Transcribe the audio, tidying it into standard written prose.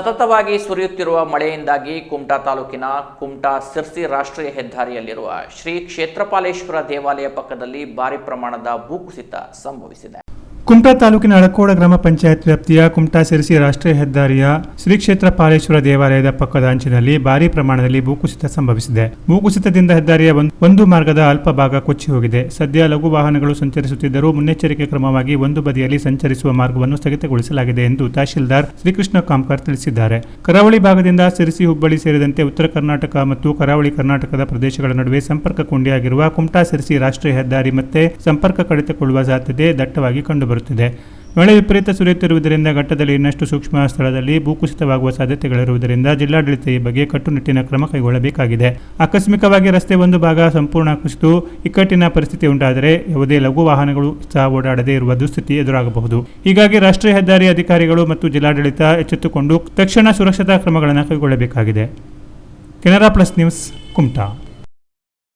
ಸತತವಾಗಿ ಸುರಿಯುತ್ತಿರುವ ಮಳೆಯಿಂದಾಗಿ ಕುಮಟಾ ತಾಲೂಕಿನ ಕುಮಟಾ-ಸಿರ್ಸಿ ರಾಷ್ಟ್ರೀಯ ಹೆದ್ದಾರಿಯಲ್ಲಿರುವ ಶ್ರೀ ಕ್ಷೇತ್ರಪಾಲೇಶ್ವರ ದೇವಾಲಯ ಪಕ್ಕದಲ್ಲಿ ಭಾರಿ ಪ್ರಮಾಣದ ಭೂಕುಸಿತ ಸಂಭವಿಸಿದೆ. ಕುಮಟಾ ತಾಲೂಕಿನ ಅಳಕೋಡ ಗ್ರಾಮ ಪಂಚಾಯತ್ ವ್ಯಾಪ್ತಿಯ ಕುಮಟಾ-ಸಿರ್ಸಿ ರಾಷ್ಟ್ರೀಯ ಹೆದ್ದಾರಿಯ ಶ್ರೀ ಕ್ಷೇತ್ರಪಾಲೇಶ್ವರ ದೇವಾಲಯದ ಪಕ್ಕದ ಅಂಚಿನಲ್ಲಿ ಭಾರಿ ಪ್ರಮಾಣದಲ್ಲಿ ಭೂಕುಸಿತ ಸಂಭವಿಸಿದೆ. ಭೂಕುಸಿತದಿಂದ ಹೆದ್ದಾರಿಯ ಒಂದು ಮಾರ್ಗದ ಅಲ್ಪ ಭಾಗ ಕೊಚ್ಚಿ ಹೋಗಿದೆ. ಸದ್ಯ ಲಘು ವಾಹನಗಳು ಸಂಚರಿಸುತ್ತಿದ್ದರೂ ಮುನ್ನೆಚ್ಚರಿಕೆ ಕ್ರಮವಾಗಿ ಒಂದು ಬದಿಯಲ್ಲಿ ಸಂಚರಿಸುವ ಮಾರ್ಗವನ್ನು ಸ್ಥಗಿತಗೊಳಿಸಲಾಗಿದೆ ಎಂದು ತಹಶೀಲ್ದಾರ್ ಶ್ರೀಕೃಷ್ಣ ಕಾಮ್ಕರ್ ತಿಳಿಸಿದ್ದಾರೆ. ಕರಾವಳಿ ಭಾಗದಿಂದ ಸಿರ್ಸಿ, ಹುಬ್ಬಳ್ಳಿ ಸೇರಿದಂತೆ ಉತ್ತರ ಕರ್ನಾಟಕ ಮತ್ತು ಕರಾವಳಿ ಕರ್ನಾಟಕದ ಪ್ರದೇಶಗಳ ನಡುವೆ ಸಂಪರ್ಕ ಕೊಂಡಿಯಾಗಿರುವ ಕುಮಟಾ-ಸಿರ್ಸಿ ರಾಷ್ಟ್ರೀಯ ಹೆದ್ದಾರಿ ಮತ್ತೆ ಸಂಪರ್ಕ ಕಡಿತಗೊಳ್ಳುವ ಸಾಧ್ಯತೆ ದಟ್ಟವಾಗಿ ಕಂಡುಬರುತ್ತಿದೆ. ಮಳೆ ವಿಪರೀತ ಸುರಿಯುತ್ತಿರುವುದರಿಂದ ಘಟ್ಟದಲ್ಲಿ ಇನ್ನಷ್ಟು ಸೂಕ್ಷ್ಮ ಸ್ಥಳದಲ್ಲಿ ಭೂಕುಸಿತವಾಗುವ ಸಾಧ್ಯತೆಗಳಿರುವುದರಿಂದ ಜಿಲ್ಲಾಡಳಿತ ಈ ಬಗ್ಗೆ ಕಟ್ಟುನಿಟ್ಟಿನ ಕ್ರಮ ಕೈಗೊಳ್ಳಬೇಕಾಗಿದೆ. ಆಕಸ್ಮಿಕವಾಗಿ ರಸ್ತೆ ಒಂದು ಭಾಗ ಸಂಪೂರ್ಣ ಕುಸಿದು ಇಕ್ಕಟ್ಟಿನ ಪರಿಸ್ಥಿತಿ ಉಂಟಾದರೆ ಯಾವುದೇ ಲಘು ವಾಹನಗಳು ಸಹ ಓಡಾಡದೇ ಇರುವ ದುಸ್ಥಿತಿ ಎದುರಾಗಬಹುದು. ಹೀಗಾಗಿ ರಾಷ್ಟ್ರೀಯ ಹೆದ್ದಾರಿ ಅಧಿಕಾರಿಗಳು ಮತ್ತು ಜಿಲ್ಲಾಡಳಿತ ಎಚ್ಚೆತ್ತುಕೊಂಡು ತಕ್ಷಣ ಸುರಕ್ಷತಾ ಕ್ರಮಗಳನ್ನು ಕೈಗೊಳ್ಳಬೇಕಾಗಿದೆ. Canara plus news, Kumta.